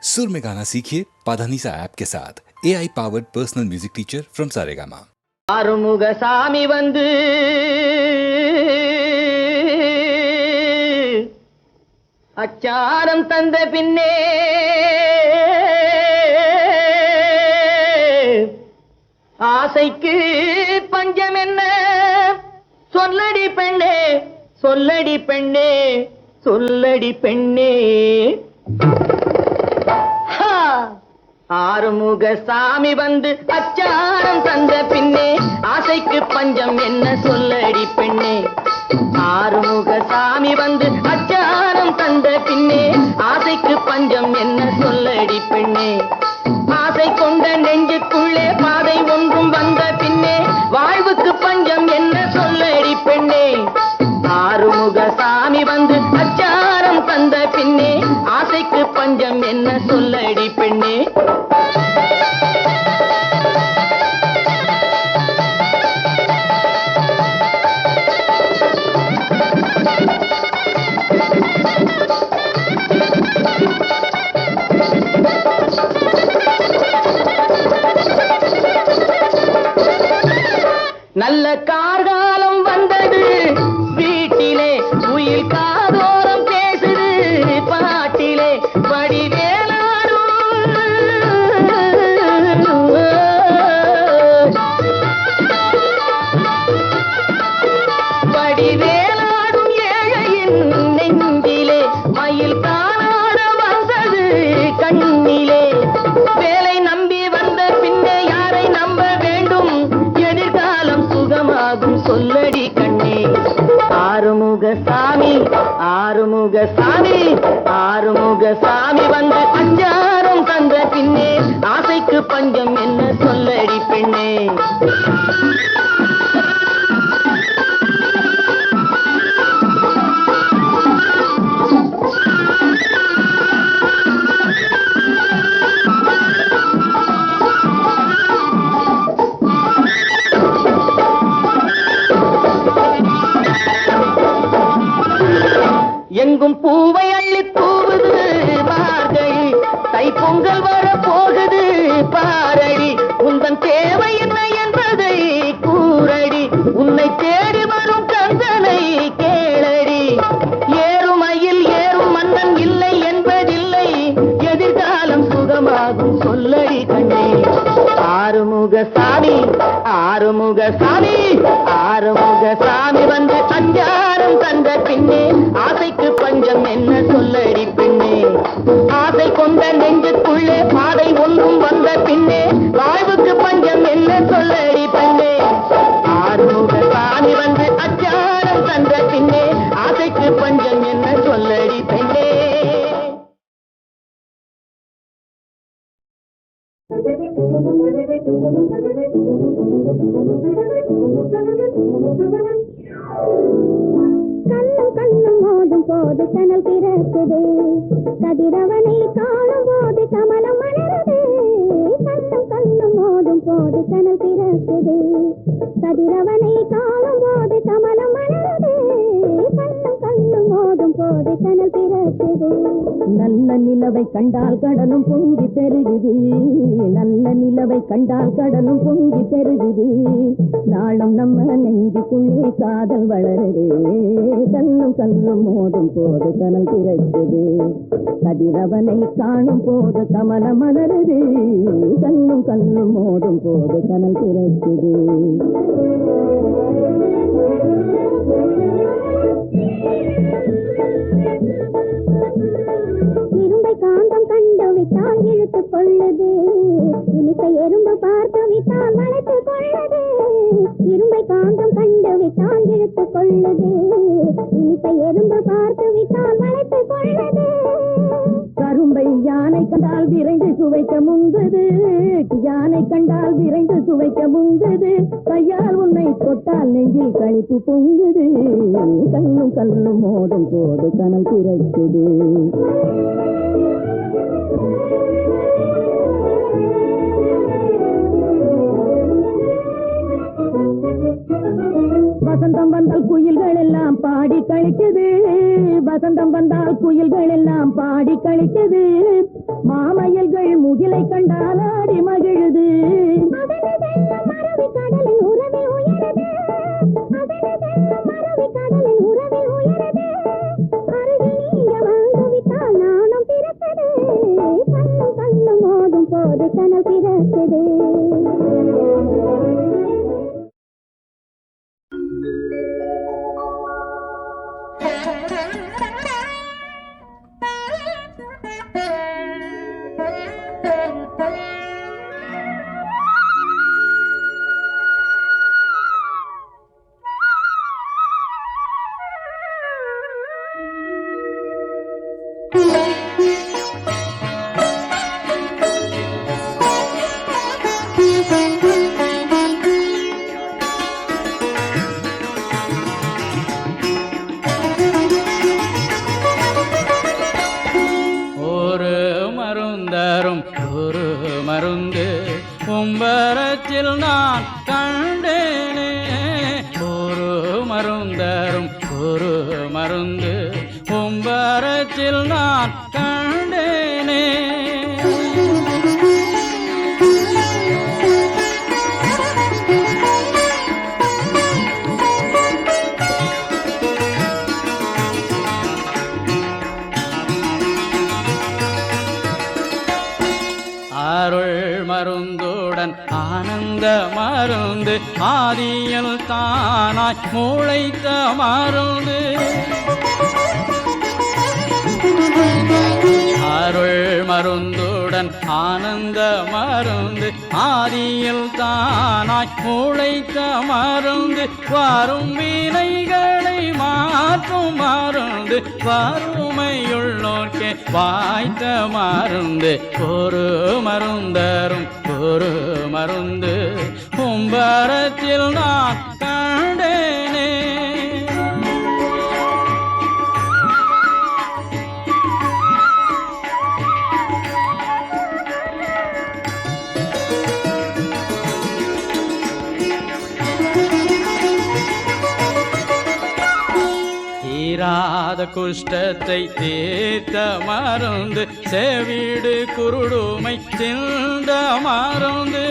सुर में गाना सीखिए पाधानीसा ऐप के साथ AI powered personal music teacher from Saregama. Arumugasamy வந்து அச்சாரம் தந்த பின்னே ஆசைக்கு பஞ்சம் என்ன சொல்லடி பெண்ணே சொல்லடி பெண்ணே சொல்லடி பெண்ணே. ஆறுமுகசாமி வந்து அச்சாரம் தந்த பின்னே ஆசைக்கு பஞ்சம் என்ன சொல்லடி பெண்ணே. ஆறுமுகசாமி வந்து அச்சாரம் தந்த பின்னே ஆசைக்கு பஞ்சம் என்ன சொல்லடி பெண்ணே. ஆசை கொண்ட நெஞ்சுக்குள்ளே பாதை ஒன்றும் வந்த பின்னே வாழ்வுக்கு பஞ்சம் என்ன சொல்லடி பெண்ணே. ஆறுமுகசாமி வந்து அச்சாரம் தந்த பின்னே ஆசைக்கு பஞ்சம் என்ன சொல்லடி பெண்ணே. நல்ல கார்காலம் வந்தது வீட்டிலே உயில் காதோரம் பேசுது பாட்டிலே வடிவேலாடும் வடிவேலாடும் ஏழையின் நெஞ்சிலே மயில் காணாட வந்தது கண்ணிலே. வேலை நம்பி வந்த பின்னே யாரை நம்ப வேண்டும் எதிர்காலம் சுகமாகும் சொல்லடி கண்ணே. ஆறுமுகசாமி ஆறுமுகசாமி ஆறுமுகசாமி வந்து அச்சாரம் தந்த பின்னே ஆசைக்கு பஞ்சம் என்ன சொல்லடி பெண்ணே. எங்கும் பூவை அள்ளி தூவுது மார்கழி தைப்பொங்கல் வர போகுது பாரடி. உந்தன் தேவை என்ன என்பதை கூறடி உன்னை தேடி வரும் கந்தனை கேளடி. ஏறுமையில் ஏறும் மன்னன் இல்லை என்பதில்லை எதிர்காலம் சுகமாகும் சொல்லடி கண்ணே. ஆறுமுகசாமி ஆறுமுகசாமி ஆறுமுகசாமி வந்து அஞ்சாரம் தந்த பின்னே ஆசைக்கு பஞ்சம் என்ன சொல்லடி பெண்ணே. ஆசை கொண்ட நெஞ்சுக்குள்ளே பாதை ஒன்றும் வந்த பின்னே வாழ்வுக்கு பஞ்சம் என்ன சொல்லடி பெண்ணே. ஆறுமுகசாமி வந்து அச்சாரம் தந்த பின்னே ஆசைக்கு பஞ்சம் என்ன சொல்லடி பெண்ணே. கல்லும் கல்லும் மோதும் போது கனல் பிறக்குது கதிரவனை காணும் போது கமலம் மலருது. கல்லும் கல்லும் மோதும் போது கனல் பிறக்குது கதிரவனை காணும் போது கமலம் மலருது. கல்லும் கல்லும் மோதும் போது கனல் பிறக்குது. நல்ல நிலவை கண்டால் கடலும் பொங்கி பெருகுது. நல்ல நிலவை கண்டால் கடலும் பொங்கி பெருகுது. நாளும் நம்ம நெஞ்சுக்குள்ளே காதல் வளருது. கல்லும் கல்லும் மோதும் போது கனல் பிறக்குது கதிரவனை காணும் போது கமலம் மலருது. கல்லும் கல்லும் மோதும் போது கனல் பிறக்குது. இரும்பை காந்தம் கண்டு விட்டால் இழுத்துக் கொள்ளுது. இனிப்பை எறும்பு பார்த்து விட்டால் வளைத்துக் கொள்ளுது. இரும்பை காந்தம் கண்டு விட்டால் இழுத்துக் கொள்ளுது. இனிப்பை எறும்பு பார்த்து விட்டால் வளைத்துக் கொள்ளுது. கரும்பை யானை கண்டால் விரைந்து சுவைக்க முங்குது. யானை கண்டால் விரைந்து சுவைக்க முங்குது. கையால் உன்னை தொட்டால் நெஞ்சில் கழிப்பு பொங்குது. கல்லும் கல்லும் மோதும் போது கனல் பிறக்குது. வசந்தம் வந்தால் குயில்கள் எல்லாம் பாடி கழிக்குது. வசந்தம் வந்தால் குயில்கள் எல்லாம் பாடி கழிக்குது. மாம போது கனல் பிறக்குது. மருந்து கும்பரத்தில் நான் கண்டேனே. ஒரு மருந்தரும் ஒரு மருந்து கும்பரத்தில் நான் கண்டேனே. அருள் மருந்துடன் ஆனந்த மருந்து ஆதியில் தானாய் முளைத்த மருந்து. அருள் மருந்துடன் ஆனந்த மருந்து ஆதியில் தானாய் முளைத்த மருந்து. வரும் வினைகளை மாற்றும் மருந்து வறுமையுள்ளோர்க்கே வாய்த்த மருந்து. ஒரு மருந்தரும் ஒரு மருந்து கும்பரத்தில் நான் கண்டேனே. தீராத குஷ்டத்தை தீர்த்த மருந்து செவிடு குருடுமை திண்ட மருந்து.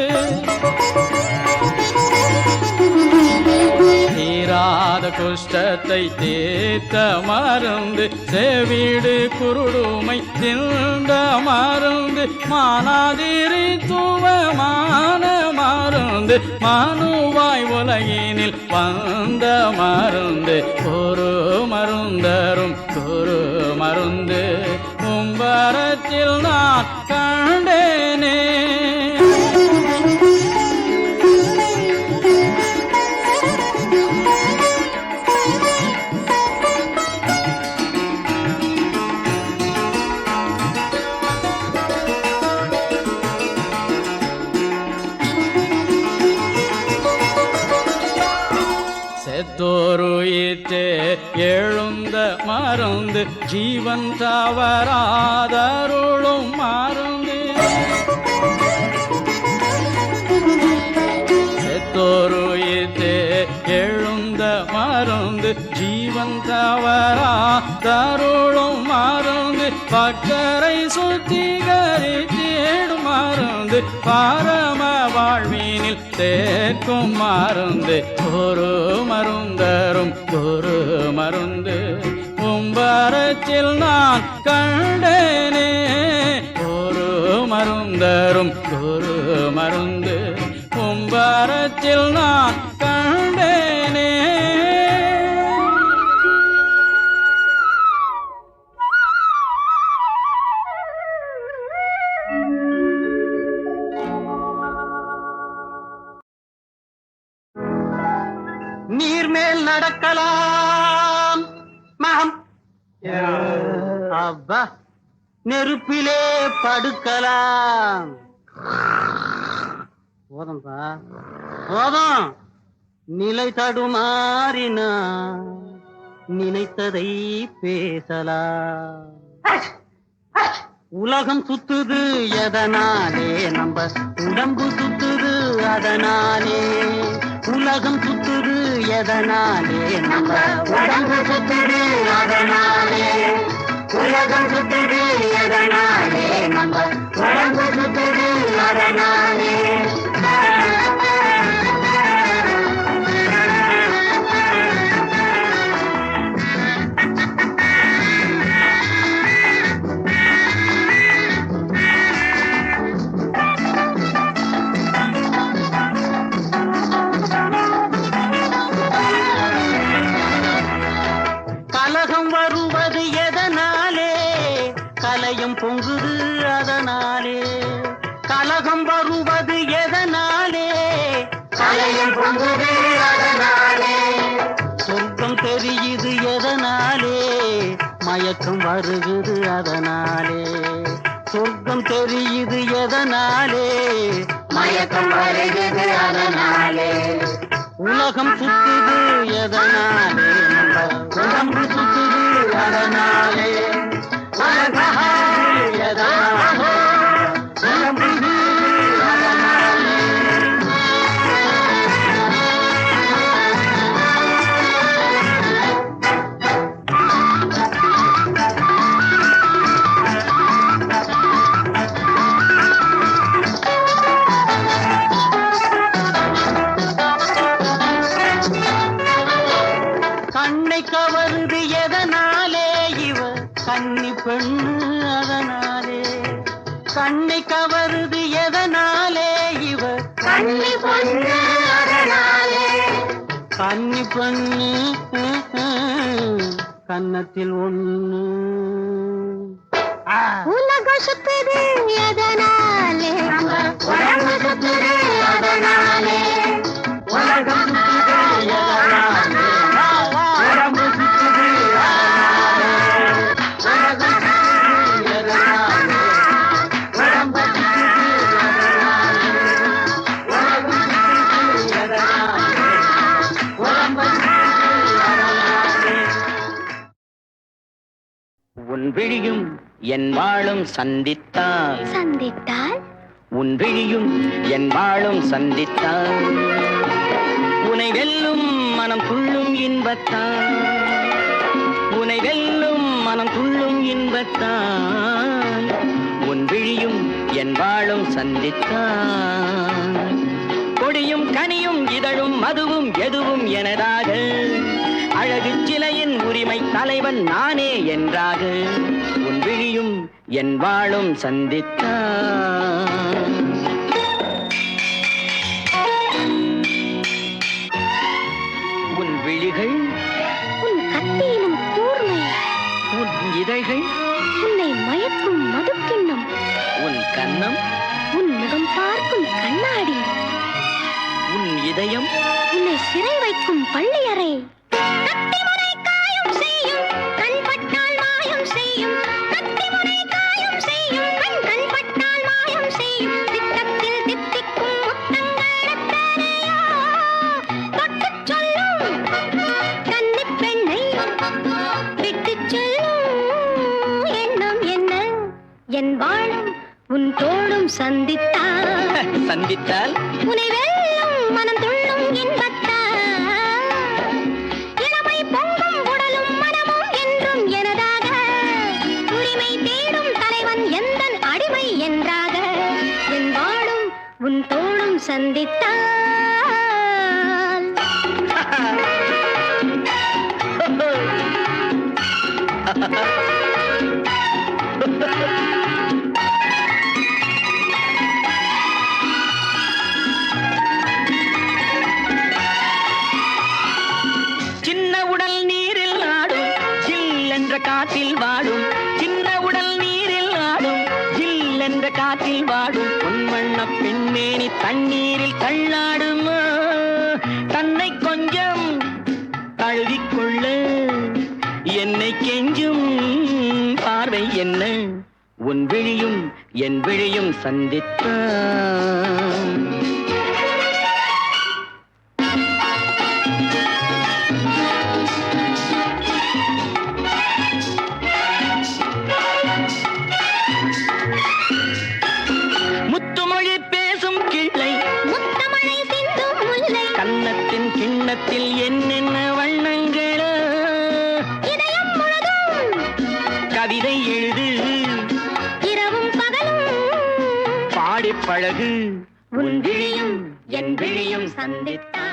தீராத குஷ்டத்தை தீர்த்த மருந்து செவிடு குருடுமை திண்ட மருந்து. மானாதிரித்துவமான மருந்து மனுவாய் உலகினில் வந்த மருந்து. ஒரு மருந்தரும் ஒரு மருந்து கும்பரத்தில் நான் கண்டேனே. செத்தோருயிற்றே எழுந்த மருந்து ஜீவன் தவறாதருளும் மருந்து. செத்தோருயிற்றே எழுந்த மருந்து ஜீவன் தவறாதருளும் மருந்து. பக்தரை சுத்திகரித்திடும் மருந்து பரம வாழ்வினில் சேர்க்கும் மருந்து. ஒரு மருந்தரும் ஒரு மருந்து கும்பரத்தில் நான் கண்டேனே. ஒரு மருந்தரும் ஒரு மருந்து கும்பரத்தில் நான் கண்டேனே. நீர் மேல் நடக்கலாம் மகம், அப்பா நெருப்பிலே படுக்கலாம். போதும்பா போதும். நிலை தடுமாறினா நினைத்ததை பேசலாம். உலகம் சுத்துது எதனாலே நம்ம உடம்பு சுத்துது அதனாலே. உலகம் சுத்துது எதனாலே நம்ம உடம்பு சுத்துது அதனாலே. உலகம் சுத்துது எதனாலே நம்ம உடம்பு சுத்துது அதனாலே. அதனாலே, கலகம் வருவது எதனாலே, கலையும் பொங்குது அதனாலே, சொர்க்கம் தெரியுது எதனாலே, மயக்கம் வருகுது அதனாலே, சொர்க்கம் தெரியுது எதனாலே, மயக்கம் வருகுது அதனாலே, உலகம் சுத்துது எதனாலே, நம்ம உடம்பு சுத்துது அதனாலே, உலகம் எதனாலே, உடம்பு சுத்துது அதனாலே. கண்ணை கவருது எதனாலே, இவ கன்னி பெண்ணு அதனாலே, கண்ணை கவருது எதனாலே, இவ கன்னி பெண்ணு அதனாலே, கன்னி பெண்ணு கன்னத்தில் ஒண்ணு. உலகம் சுத்துது எதனாலே, உலகம் சுத்துது அதனாலே, உலகம் சுத்துது எதனாலே, உடம்பு சுத்துது அதனாலே, உலகம் சுத்துது எதனாலே, உடம்பு சுத்துது அதனாலே, உலகம் சுத்துது எதனாலே, உடம்பு சுத்துது அதனாலே. உன் விழியும் என் வாழும் சந்தித்தால், சந்தித்தால் உன் விழியும் என் வாழும் சந்தித்தால், உனை வெல்லும் மனம் துள்ளும் இன்பத்தான், உனை வெல்லும் மனம் துள்ளும் இன்பத்தான், உன் விழியும் என் வாழும் சந்தித்தான், கொடியும் கனியும் இதழும் மதுவும் எதுவும் எனதாக, அழகு சிலையின் உரிமை தலைவன் நானே என்றாக, உன் விழியும் என் வாழும் சந்தித்தான். உன் விழிகள் உன் கத்தியிலும் கூர்மை, உன் இதழ்கள் உன்னை மயக்கும் மதுக்கிண்ணம், உன் கன்னம் உன் முகம் பார்க்கும் கண்ணாடி, உன் இதயம் உன்னை சிறை வைக்கும் பள்ளியறை. கத்திமுனை காயம் செய்யும் கண் பட்டால் மாயம் செய்யும், கத்திமுனை காயம் செய்யும் கண் பட்டால் மாயம் செய்யும், திட்டத்தில் தித்திக்கும் முத்தங்கள் எத்தனையோ, தொட்டுச் சொல்லும் கன்னிப் பெண்ணை விட்டுச் சொல்லும் எண்ணம் என்ன, என் வாழும் உன் தோளும் சந்தித்தால், சந்தித்தால் உனை வெல்லும் மனம் துள்ளும் இன்பத்தால், இளமை பொங்கும் உடலும் மனமும் என்றும் எனதாக, உரிமை தேடும் தலைவன் எந்தன் அடிமை என்றாக, என் வாழும் உன் தோளும் சந்தித்தால். சின்ன உடல் நீரில் ஆடும் ஜில் என்ற காற்றில் வாடும், சின்ன உடல் நீரில் ஆடும் ஜில் என்ற காற்றில் வாடும், பொன்வண்ண பெண்மேனி தண்ணீரில் தள்ளாடுமா, தன்னை கொஞ்சம் தழுவிக்கொள்ள என்னை கெஞ்சும் பார்வை என்ன, உன் விழியும் என் விழியும் சந்தித்தான். முத்துமொழி பேசும் கிள்ளை, முத்தமழை சிந்தும் முல்லை, கன்னத்தின் கிண்ணத்தில் என்னென்ன வண்ணங்களோ, இதயம் முழுதும் கவிதை எழுது இரவும் பகலும் பாடிப் பழகு, உன் விழியும் என் விழியும் சந்தித்தான்.